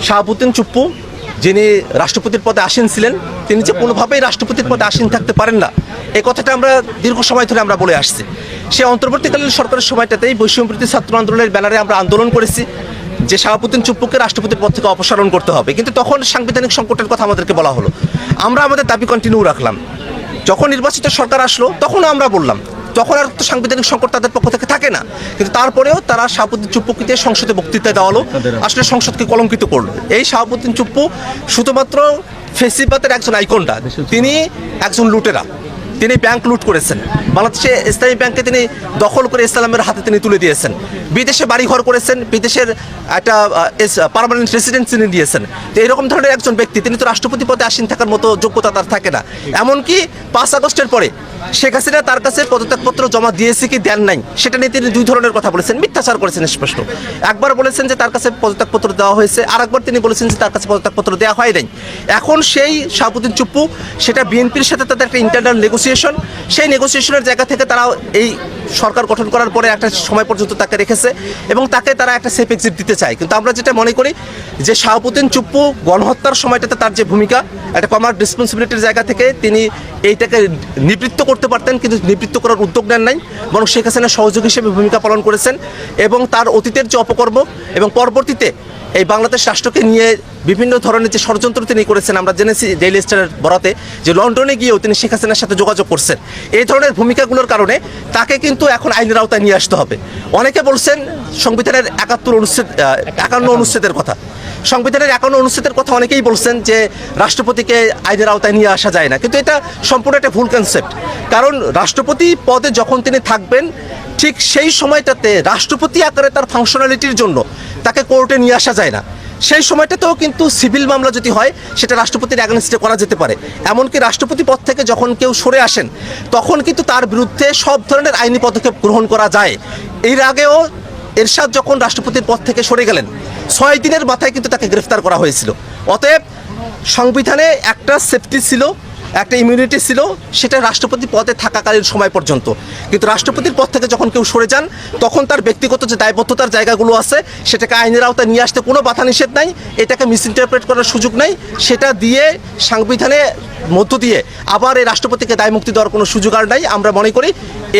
শাহাবুদ্দিন চুপ্পু যিনি রাষ্ট্রপতির পদে আসীন ছিলেন, তিনি যে কোনোভাবেই রাষ্ট্রপতির পদে আসীন থাকতে পারেন না, এই কথাটা আমরা দীর্ঘ সময় ধরে আমরা বলে আসছি। সে অন্তর্বর্তীকালীন সরকারের সময়টাতেই বৈষম্যবিরোধী ছাত্র আন্দোলনের ব্যানারে আমরা আন্দোলন করেছি যে শাহাবুদ্দিন চুপ্পুকে রাষ্ট্রপতির পদ থেকে অপসারণ করতে হবে, কিন্তু তখন সাংবিধানিক সংকটের কথা আমাদেরকে বলা হলো। আমরা আমাদের দাবি কন্টিনিউ রাখলাম। যখন নির্বাচিত সরকার আসলো তখন আমরা বললাম, তখন আর তো সাংবিধানিক সংকট তাদের পক্ষ থেকে থাকে না, কিন্তু তারপরেও তারা শাহাবুদ্দিন চুপ্পুকে দিয়ে সংসদে বক্তৃতা দেওয়ালো, আসলে সংসদকে কলঙ্কিত করলো। এই শাহাবুদ্দিন চুপ্পু শুধুমাত্র ফেসিবাদের একজন আইকনটা, তিনি একজন লুটেরা। তিনি ব্যাংক লুট করেছেন, বাংলাদেশে ইসলামী ব্যাংকে তিনি দখল করে ইসলামের হাতে তিনি তুলে দিয়েছেন, বিদেশে বাড়িঘর করেছেন, বিদেশের একটা পার্মানেন্ট রেসিডেন্স তিনি দিয়েছেন। তো এরকম ধরনের একজন ব্যক্তি, তিনি তো রাষ্ট্রপতি পদে আসীন থাকার মতো যোগ্যতা তার থাকে না। এমনকি 5 আগস্টের পরে শেখ হাসিনা তার কাছে পদত্যাগপত্র জমা দিয়েছে কি দেন নাই, সেটা নিয়ে তিনি 2 ধরনের কথা বলেছেন, মিথ্যাচার করেছেন স্পষ্ট। একবার বলেছেন যে তার কাছে পদত্যাগপত্র দেওয়া হয়েছে, আর একবার তিনি বলেছেন যে তার কাছে পদত্যাগপত্র দেওয়া হয় নাই। এখন সেই শাহাবুদ্দিন চুপ্পু, সেটা বিএনপির সাথে তাদের একটা ইন্টারনাল নেগোসিয়েশন, সেই নেগোসিয়েশনের জায়গা থেকে তারা এই সরকার গঠন করার পরে একটা সময় পর্যন্ত তাকে রেখেছে এবং তাকে তারা একটা সেফ এক্সিট দিতে চায়। কিন্তু আমরা যেটা মনে করি যে শাহাবুদ্দিন চুপ্পু গণহত্যার সময়টাতে তার যে ভূমিকা, একটা কমান্ড রেসপন্সিবিলিটির জায়গা থেকে তিনি এইটাকে নিবৃত্ত করতে পারতেন, কিন্তু নিবৃত্ত করার উদ্যোগ নেন নাই, বরং শেখ হাসিনার সহযোগী হিসেবে ভূমিকা পালন করেছেন। এবং তার অতীতের যে অপকর্ম এবং পরবর্তীতে এই বাংলাদেশ রাষ্ট্রকে নিয়ে বিভিন্ন ধরনের যে ষড়যন্ত্র তিনি করেছেন, আমরা জেনেছি ডেইলি স্টারের বরাতে যে লন্ডনে গিয়েও তিনি শেখ হাসিনার সাথে যোগাযোগ করছেন। এই ধরনের ভূমিকাগুলোর কারণে তাকে কিন্তু এখন আইনের আওতায় নিয়ে আসতে হবে। অনেকে বলছেন সংবিধানের 51 অনুচ্ছেদের কথা, সংবিধানের 51 অনুচ্ছেদের কথা অনেকেই বলছেন যে রাষ্ট্রপতিকে আইনের আওতায় নিয়ে আসা যায় না, কিন্তু এটা সম্পূর্ণ একটা ভুল কনসেপ্ট। কারণ রাষ্ট্রপতি পদে যখন তিনি থাকবেন, ঠিক সেই সময়টাতে রাষ্ট্রপতি আকারে তার ফাংশনালিটির জন্য তাকে কোর্টে নিয়ে আসা যায় না। সেই সময়টাতেও কিন্তু সিভিল মামলা যদি হয়, সেটা রাষ্ট্রপতির অ্যাগেনস্টে করা যেতে পারে। এমনকি রাষ্ট্রপতি পদ থেকে যখন কেউ সরে আসেন, তখন কিন্তু তার বিরুদ্ধে সব ধরনের আইনি পদক্ষেপ গ্রহণ করা যায়। এর আগেও এরশাদ যখন রাষ্ট্রপতির পদ থেকে সরে গেলেন, 6 দিনের মাথায় কিন্তু তাকে গ্রেফতার করা হয়েছিল। অতএব সংবিধানে একটা সেফটি ছিল, একটা ইমিউনিটি ছিল, সেটা রাষ্ট্রপতি পদে থাকাকালীন সময় পর্যন্ত। কিন্তু রাষ্ট্রপতির পদ থেকে যখন কেউ সরে যান, তখন তার ব্যক্তিগত যে দায়বদ্ধতার জায়গাগুলো আছে, সেটাকে আইনের আওতায় নিয়ে আসতে কোনো বাধা নিষেধ নাই, এটাকে মিসইন্টারপ্রেট করার সুযোগ নাই। সেটা দিয়ে সংবিধানে মধ্য দিয়ে আবার এই রাষ্ট্রপতিকে দায়মুক্তি দেওয়ার কোনো সুযোগ আর নাই। আমরা মনে করি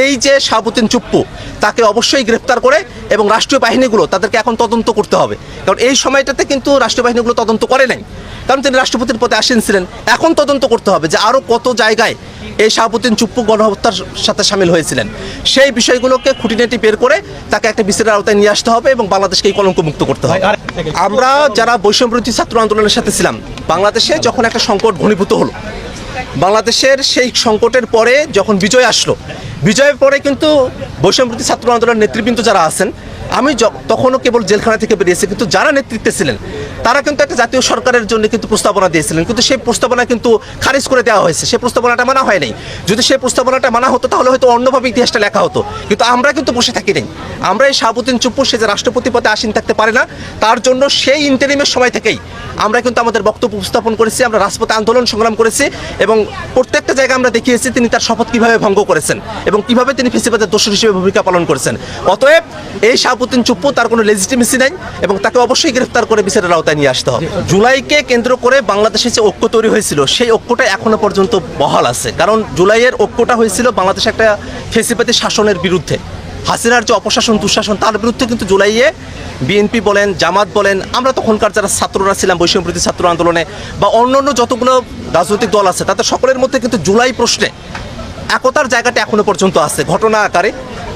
এই যে শাহাবুদ্দিন চুপ্পু, তাকে অবশ্যই গ্রেফতার করে এবং রাষ্ট্রীয় বাহিনীগুলো তাদেরকে এখন তদন্ত করতে হবে। কারণ এই সময়টাতে কিন্তু রাষ্ট্রীয় বাহিনীগুলো তদন্ত করে নাই, কারণ তিনি রাষ্ট্রপতির পদে আসীন ছিলেন। এখন তদন্ত করতে হবে যে আরও কত জায়গায় এই শাহাবুদ্দিন চুপ্পু গণহত্যার সাথে সামিল হয়েছিলেন, সেই বিষয়গুলোকে খুঁটিনাটি বের করে তাকে একটা বিচারের আওতায় নিয়ে আসতে হবে এবং বাংলাদেশকে এই কলঙ্কমুক্ত করতে হবে। আমরা যারা বৈষম্যবিরোধী ছাত্র আন্দোলনের সাথে ছিলাম, বাংলাদেশে যখন একটা সংকট ঘনীভূত হলো, বাংলাদেশের সেই সংকটের পরে যখন বিজয় আসলো, বিজয়ের পরে কিন্তু বৈষম্যবিরোধী ছাত্র আন্দোলনের নেতৃবৃন্দ যারা আছেন, আমি তখনও কেবল জেলখানা থেকে বেরিয়েছি, কিন্তু যারা নেতৃত্বে ছিলেন তারা কিন্তু একটা জাতীয় সরকারের জন্য কিন্তু প্রস্তাবনা দিয়েছিলেন, কিন্তু সেই প্রস্তাবনা কিন্তু খারিজ করে দেওয়া হয়েছে। সেই প্রস্তাবনাটা মানা হয় নাই। যদি সেই প্রস্তাবনাটা মানা হতো তাহলে হয়তো অন্যভাবে ইতিহাসটা লেখা হতো, কিন্তু আমরা কিন্তু বসে থাকি নাই। আমরা এই শাহাবুদ্দিন চুপ্পু, সে যে রাষ্ট্রপতি পদে আসীন থাকতে পারে না, তার জন্য সেই ইন্টারিমের সময় থেকেই আমরা কিন্তু আমাদের বক্তব্য উপস্থাপন করেছি, আমরা রাজপথে আন্দোলন সংগ্রাম করেছি এবং প্রত্যেকটা জায়গায় আমরা দেখিয়েছি তিনি তার শপথ কীভাবে ভঙ্গ করেছেন এবং কীভাবে তিনি ফেসিবাদের দোষর হিসেবে ভূমিকা পালন করেছেন। অতএব এই শাহাবুদ্দিন চুপ্পু, তার কোনো লেজিটিমেসি নাই এবং তাকে অবশ্যই গ্রেফতার করে বিচারের আওতায় নিয়ে আসতে হবে। জুলাইকে কেন্দ্র করে বাংলাদেশে যে ঐক্য তৈরি হয়েছিল, সেই ঐক্যটা এখনো পর্যন্ত বহাল আছে। কারণ জুলাইয়ের ঐক্যটা হয়েছিল বাংলাদেশে একটা ফেসিবাদী শাসনের বিরুদ্ধে, হাসিনার যে অপশাসন দুঃশাসন, তার বিরুদ্ধে কিন্তু জুলাইয়ে বিএনপি বলেন, জামাত বলেন, আমরা তখনকার যারা ছাত্ররা ছিলাম বৈষম্যবিরোধী ছাত্র আন্দোলনে, বা অন্যান্য যতগুলো রাজনৈতিক দল আছে, তাদের সকলের মধ্যে কিন্তু জুলাই প্রশ্নে একতার জায়গাটা এখনো পর্যন্ত আছে ঘটনা আকারে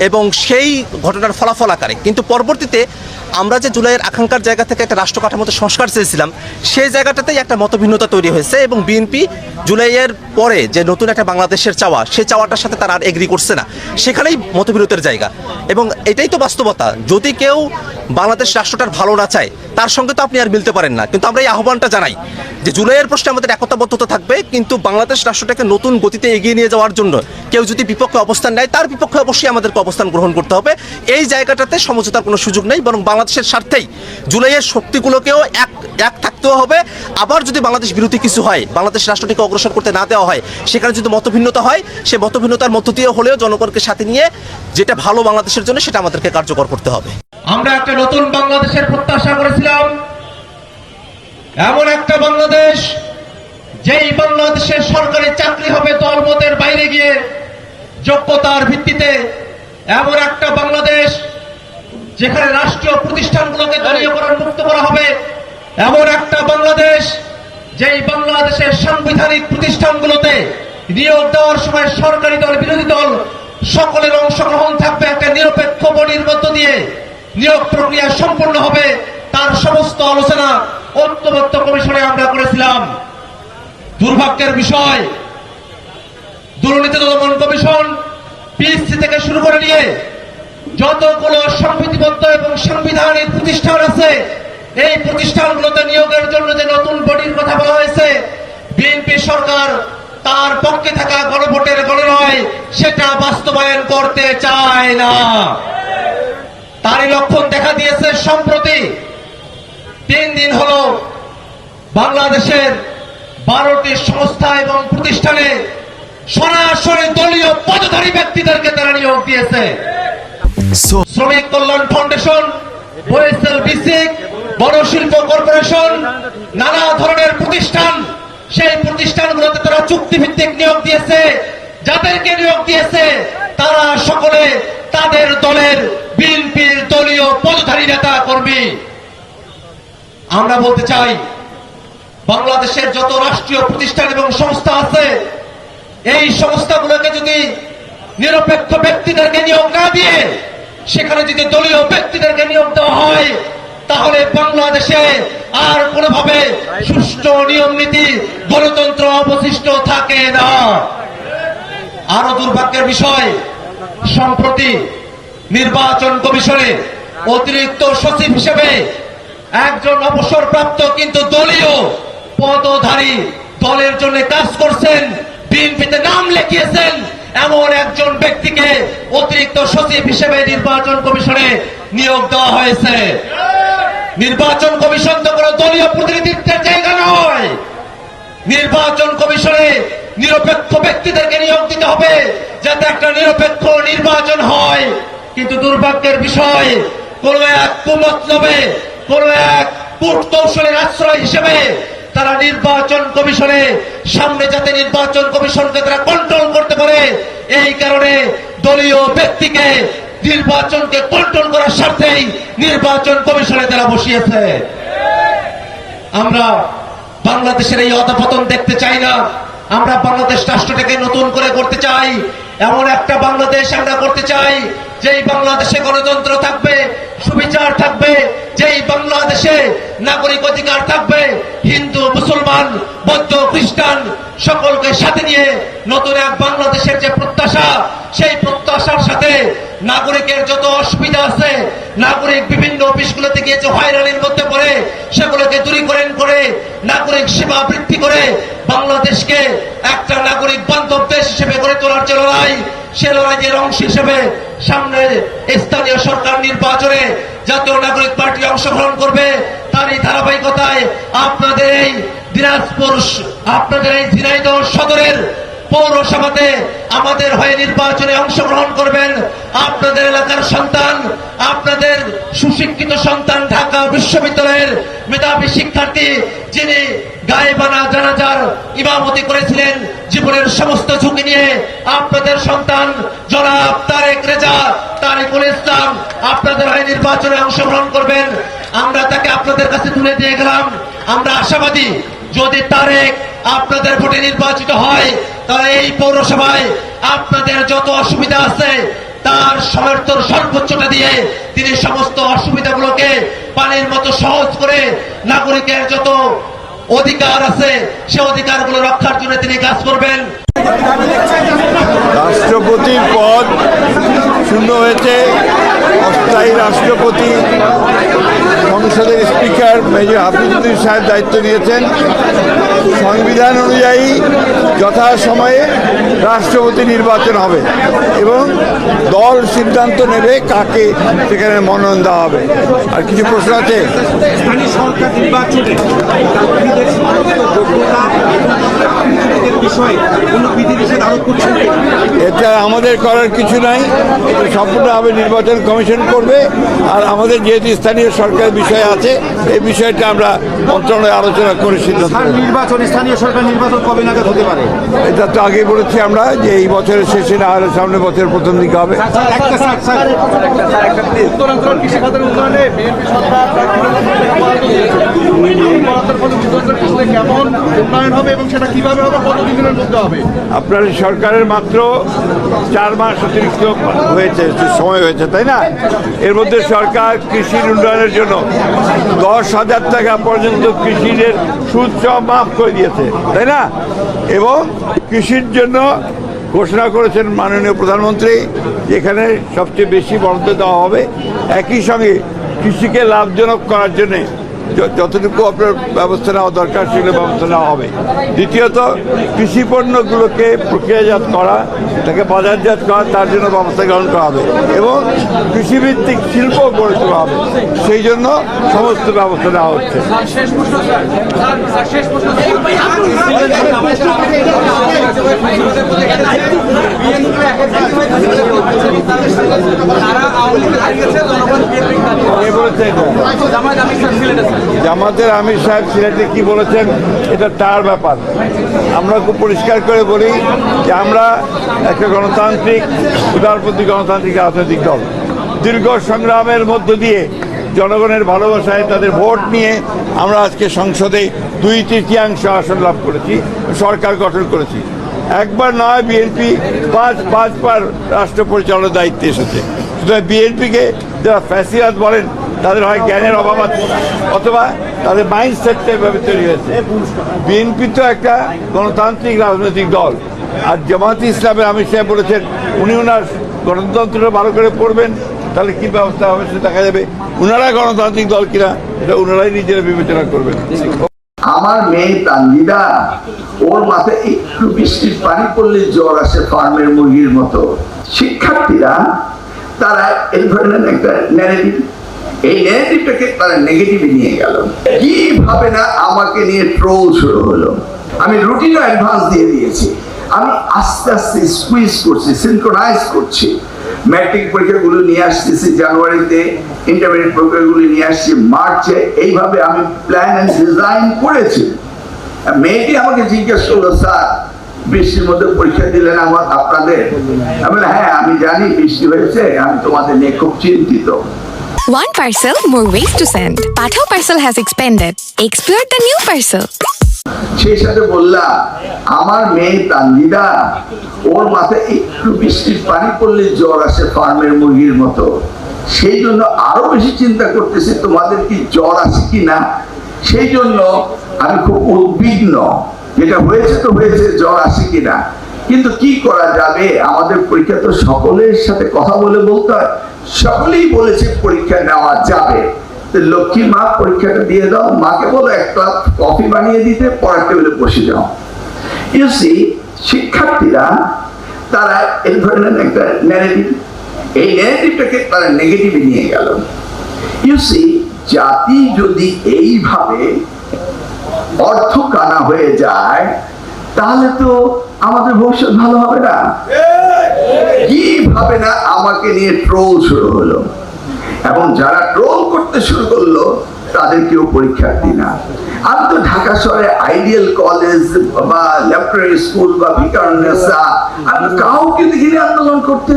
এবং সেই ঘটনার ফলাফল আকারে। কিন্তু পরবর্তীতে আমরা যে জুলাইয়ের আকাঙ্ক্ষার জায়গা থেকে একটা রাষ্ট্র কাঠামোতে সংস্কার চেয়েছিলাম, সেই জায়গাটাতেই একটা মতভিন্নতা তৈরি হয়েছে এবং বিএনপি জুলাইয়ের পরে যে নতুন একটা বাংলাদেশের চাওয়া, সেই চাওয়াটার সাথে তারা আর এগ্রি করছে না, সেখানেই মতবিরোধের জায়গা। এবং এটাই তো বাস্তবতা, যদি কেউ বাংলাদেশ রাষ্ট্রটার ভালো না চায়, তার সঙ্গে তো আপনি আর মিলতে পারেন না। কিন্তু আমরা এই আহ্বানটা জানাই যে জুলাইয়ের প্রশ্নে আমাদের একতাবদ্ধতা থাকবে, কিন্তু বাংলাদেশ রাষ্ট্রটাকে নতুন গতিতে এগিয়ে নিয়ে যাওয়ার জন্য কেউ যদি বিপক্ষে অবস্থান নেয়, তার বিপক্ষে অবশ্যই আমাদেরকে অবস্থান গ্রহণ করতে হবে। এই জায়গাটাতে সমঝোতার কোনো সুযোগ নেই, বরং বাংলাদেশের স্বার্থেই জুলাইয়ের শক্তিগুলোকেও এক থাকতেও হবে। আবার যদি বাংলাদেশ বিরোধী কিছু হয়, বাংলাদেশ রাষ্ট্রটিকে অগ্রসর করতে না দেওয়া হয়, সেখানে যদি মতভিন্নতা হয়, সে মতভিন্নতার মধ্য দিয়ে হলেও জনগণকে সাথে নিয়ে যেটা ভালো বাংলাদেশের জন্য, সেটা আমাদেরকে কার্যকর করতে হবে। আমরা একটা নতুন বাংলাদেশের প্রত্যাশা করেছিলাম, এমন একটা বাংলাদেশ যেই বাংলাদেশের সরকারি চাকরি হবে দলমতের বাইরে গিয়ে যোগ্যতার ভিত্তিতে, এমন একটা বাংলাদেশ যেখানে রাষ্ট্রীয় প্রতিষ্ঠানগুলোকে দলীয়করণ মুক্ত করা হবে, এমন একটা বাংলাদেশ যেই বাংলাদেশের সাংবিধানিক প্রতিষ্ঠানগুলোতে নিয়োগ দেওয়ার সময় সরকারি দল বিরোধী দল সকলের অংশগ্রহণ থাকবে, একটা নিরপেক্ষ বডির মধ্য দিয়ে নিয়োগ প্রক্রিয়া সম্পন্ন হবে, তার সমস্ত আলোচনা ঐক্যবদ্ধ কমিশনে আমরা করেছিলাম। দুর্ভাগ্যের বিষয়, দুর্নীতি দমন কমিশন পিএসসি থেকে শুরু করে নিয়ে যতগুলো সংবিধিবদ্ধ এবং সাংবিধানিক প্রতিষ্ঠান আছে, এই প্রতিষ্ঠানগুলোতে নিয়োগের জন্য যে নতুন বডির কথা বলা হয়েছে, বিএনপি সরকার তার পক্ষে থাকা গণভোটের গণনয় সেটা বাস্তবায়ন করতে চায় না। তারই লক্ষণ দেখা দিয়েছে সম্প্রতি 3 দিন হলো বাংলাদেশের 12টি সংস্থা এবং প্রতিষ্ঠানে সরাসরি দলীয় পদধারী ব্যক্তিদেরকে তারা নিয়োগ দিয়েছে। শ্রমিক কল্যাণ ফাউন্ডেশন, ওএসএল বিসিক, বনশিল্প কর্পোরেশন, নানা ধরনের প্রতিষ্ঠান, সেই প্রতিষ্ঠানগুলোতে তারা চুক্তিভিত্তিক নিয়োগ দিয়েছে। যাদেরকে নিয়োগ দিয়েছে তারা সকলে তাদের দলের বিএনপির দলীয় পদধারী নেতা কর্মী। আমরা বলতে চাই, বাংলাদেশের যত রাষ্ট্রীয় প্রতিষ্ঠান এবং সংস্থা আছে, এই সংস্থাগুলোকে যদি নিরপেক্ষ ব্যক্তিদেরকে নিয়োগ না দিয়ে সেখানে যদি দলীয় ব্যক্তিদেরকে নিয়োগ দেওয়া হয়, তাহলে বাংলাদেশে আর কোনোভাবে সুষ্ঠু নিয়ম নীতি গণতন্ত্র অবশিষ্ট থাকে না। আরো দুর্ভাগ্যের বিষয়, সম্প্রতি নির্বাচন কমিশনে অতিরিক্ত সচিব হিসেবে একজন অবসরপ্রাপ্ত কিন্তু দলীয় পদধারী, দলের জন্য কাজ করছেন, বিএনপিতে নাম লিখিয়েছেন, এমন একজন ব্যক্তিকে অতিরিক্ত সচিব হিসেবে নির্বাচন কমিশনে নিয়োগ দেওয়া হয়েছে। নির্বাচন কমিশন তো কোনো দলীয় প্রতিনিধিত্বের জায়গা নয়। নির্বাচন কমিশনে নিরপেক্ষ ব্যক্তিদেরকে নিয়োগ দিতে হবে যাতে একটা নিরপেক্ষ নির্বাচন হয়। কিন্তু দুর্ভাগ্যের বিষয়, কোন এক কুমতলবে, কোন এক কূটকৌশলের আশ্রয় হিসেবে তারা নির্বাচন কমিশনে সামনে যাতে নির্বাচন কমিশনকে তারা কন্ট্রোল করতে পারে, এই কারণে দলীয় ব্যক্তিকে নির্বাচনকে কন্ট্রোল করার স্বার্থেই নির্বাচন কমিশনে তারা বসিয়েছে। আমরা বাংলাদেশের এই অধঃপতন দেখতে চাই না। আমরা বাংলাদেশ রাষ্ট্রটাকে নতুন করে করতে চাই, এমন একটা বাংলাদেশ আমরা করতে চাই যেই বাংলাদেশে গণতন্ত্র থাকবে, সুবিচার থাকবে, যেই বাংলাদেশে নাগরিক অধিকার থাকবে, হিন্দু, মুসলমান, বৌদ্ধ, খ্রিস্টান সকলকে সাথে নিয়ে নতুন এক বাংলাদেশের যে প্রত্যাশা, সেই প্রত্যাশার সাথে নাগরিকের যত অসুবিধা আছে, নাগরিক বিভিন্ন অফিসগুলোতে গিয়ে যে হয়রানির মধ্যে পড়ে, সেগুলোকে দূরীকরণ করে নাগরিক সেবা বৃদ্ধি করে বাংলাদেশকে একটা নাগরিক বান্ধব দেশ হিসেবে গড়ে তোলার যে লড়াই, সে লড়াইয়ের অংশ হিসেবে সামনে স্থানীয় সরকার নির্বাচনে জাতীয় নাগরিক পার্টি অংশগ্রহণ করবে। তারই ধারাবাহিকতায় আপনাদের এই দিনাজপুর, আপনাদের এই ঝিনাইদহ সদরের পৌরসভাতে আমাদের হয়ে নির্বাচনে অংশগ্রহণ করবেন আপনাদের এলাকার সন্তান, আপনাদের সুশিক্ষিত সন্তান, ঢাকা বিশ্ববিদ্যালয়ের মেধাবী শিক্ষার্থী, যিনি গায়েবানা জানাজার ইমামতি করেছিলেন জীবনের সমস্ত ঝুঁকি নিয়ে, আপনাদের সন্তান জনাব তারেক রেজা, তারিকুল ইসলাম আপনাদের হয়ে নির্বাচনে অংশগ্রহণ করবেন। আমরা তাকে আপনাদের কাছে তুলে দিয়ে গেলাম। আমরা আশাবাদী, যদি তারেক আপনাদের ভোটে নির্বাচিত হয়, তাহলে এই পৌরসভায় আপনাদের যত অসুবিধা আছে তার সমর্থন সর্বোচ্চটা দিয়ে তিনি সমস্ত অসুবিধাগুলোকে পানির মতো সহজ করে নাগরিকের যত অধিকার আছে সে অধিকারগুলো রক্ষার জন্য তিনি কাজ করবেন। রাষ্ট্রপতির পদ শূন্য হয়েছে। অস্থায়ী রাষ্ট্রপতি সংসদের স্পিকার মেজর হাফিজুদ্দিন সাহেব দায়িত্ব নিয়েছেন। সংবিধান অনুযায়ী যথাসময়ে রাষ্ট্রপতি নির্বাচন হবে এবং দল সিদ্ধান্ত নেবে কাকে সেখানে মনোনয়ন দেওয়া হবে। আর কিছু প্রশ্ন আছে? স্থানীয় সরকার নির্বাচনে যোগ্যতা বিষয়ে কোনো বিধিনিষেধ আরোপ করছেন? এটা আমাদের করার কিছু নাই, এটা সম্পূর্ণভাবে নির্বাচন কমিশন করবে। আর আমাদের যেহেতু স্থানীয় সরকারের বিষয় আছে, এই বিষয়টা আমরা মন্ত্রণালয়ে আলোচনা করে সিদ্ধান্ত নেব। নির্বাচন, স্থানীয় সরকার নির্বাচন কবে নাগাদ হতে পারে? এটা তো আগে বলেছি আমরা যে এই বছরের শেষে না হলে সামনের বছরের প্রথম দিকে হবে। উত্তরাঞ্চল কৃষি খাতের উন্নয়নে বিএনপি সরকার কেমন উন্নয়ন হবে এবং সেটা কিভাবে হবে, কতদিনের মধ্যে হবে? আপনার সরকারের মাত্র 4 মাস অতিরিক্ত হয়েছে, সময় হয়েছে, তাই না? এর মধ্যে সরকার কৃষির উন্নয়নের জন্য 10,000 টাকা পর্যন্ত কৃষিদের সুদ সহ মাফ করে দিয়েছে, তাই না? এবং কৃষির জন্য ঘোষণা করেছেন মাননীয় প্রধানমন্ত্রী, যেখানে সবচেয়ে বেশি বরাদ্দ দেওয়া হবে। একই সঙ্গে কৃষিকে লাভজনক করার জন্যে যতটুকু আপনার ব্যবস্থা নেওয়া দরকার সেগুলো ব্যবস্থা নেওয়া হবে। দ্বিতীয়ত, কৃষি পণ্যগুলোকে প্রক্রিয়াজাত করা, তাকে বাজারজাত করা, তার জন্য ব্যবস্থা গ্রহণ করা হবে এবং কৃষিভিত্তিক শিল্প গড়ে তোলা হবে। সেই জন্য সমস্ত ব্যবস্থা নেওয়া হচ্ছে। জামাতের আমির সাহেব সিলেটে কি বলেছেন এটা তার ব্যাপার। আমরা খুব পরিষ্কার করে বলি যে আমরা একটা গণতান্ত্রিক, উদারপন্থী গণতান্ত্রিক রাজনৈতিক দল। দীর্ঘ সংগ্রামের মধ্য দিয়ে জনগণের ভালোবাসায় তাদের ভোট নিয়ে আমরা আজকে সংসদে 2/3 আসন লাভ করেছি, সরকার গঠন করেছি। একবার নয়, বিএনপি পাঁচবার রাষ্ট্র পরিচালনার দায়িত্বে এসেছে। সুতরাং বিএনপিকে যারা ফ্যাসিবাদ বলেন তাদের হয় জ্ঞানের অভাব আছে অথবা তাদের মাইন্ডসেটটা এভাবে তৈরি হয়েছে। বিএনপি তো একটা গণতান্ত্রিক রাজনৈতিক দল, আর জামায়াতে ইসলামের আমির সাহেব বলেছেন উনি ওনার গণতন্ত্রটা ভালো করে পড়বেন, তাহলে কি ব্যবস্থা হবে সে দেখা যাবে। ওনারা গণতান্ত্রিক দল কিনা এটা ওনারাই নিজেরা বিবেচনা করবেন। আমার মেয়ে তানজিদা, ওর মাথায় একটু বৃষ্টির পানি পড়লে জ্বর আসে ফার্মের মুরগির মতো। শিক্ষার্থীরা তারা এই ধরনের একটা ন্যারেটিভ, এই ন্যারেটিভটাকে তারা নেগেটিভে নিয়ে গেল। কিভাবে না আমাকে নিয়ে ট্রোল শুরু হলো। আমি রুটিনও অ্যাডভান্স দিয়ে দিয়েছি। আমি আস্তে আস্তে স্কুইজ করছি, সিনক্রোনাইজ করছি। ম্যাট্রিক পরীক্ষাগুলো নিয়ে আসতেছি জানুয়ারিতে, ইন্টারমিডিয়েট পরীক্ষাগুলো নিয়ে আসছি মার্চে। এইভাবে আমি প্ল্যান এন্ড ডিজাইন করেছি। মেয়েটি আমাকে জিজ্ঞেস করলো, স্যার বৃষ্টির মধ্যে পরীক্ষা দিলেন আপনাদের? আমি বললাম, হ্যাঁ আমি জানি বৃষ্টি হয়েছে, আমি তোমাদের নিয়ে খুব চিন্তিত। One parcel, more ways to send. Pathao parcel has expanded. Explore the new parcel. সেই সাথে বললাম, আমার মেয়ে তানজিদা, ওর মাথায় একটু বৃষ্টির পানি পড়লে জ্বর আসে ফার্মের মুরগির মতো। সেই জন্য আরো বেশি চিন্তা করতেছি তোমাদের কি জ্বর আসে কি না। সেই জন্য আমি খুব উদ্বিগ্ন। যেটা হয়েছে তো হয়েছে, জ্বর আসে কিনা। কিন্তু কি করা যাবে, আমাদের পরীক্ষা তো সকলের সাথে কথা বলে বলতে হয়। সকলেই বলেছে পরীক্ষা নেওয়া যাবে। লক্ষ্মী মা পরীক্ষাটা দিয়ে দাও, মাকে বলো এক কাপ কফি বানিয়ে দিতে, পড়ার টেবিলে বসে যাও। ইউ সি, শিক্ষার্থীরা তারা এই ধরনের একটা ন্যারেটিভ, এই ন্যারেটিভটাকে তারা নেগেটিভে নিয়ে গেল। ইউ সি, জাতি যদি এইভাবে অর্থ কানা হয়ে যায় তাহলে তো আমাদের ভবিষ্যৎ ভালো হবে না। কিভাবে না আমাকে নিয়ে ট্রোল শুরু হলো, এবং যারা ট্রোল করতে শুরু করলো তাদের কেউ পরীক্ষার্থী না। আমি তো ঢাকা শহরে আইডিয়াল কলেজ বা ল্যাবরেটরি স্কুল বা ভিকারুন্নেসা, আমি কাউকে দেখিনি আন্দোলন করতে।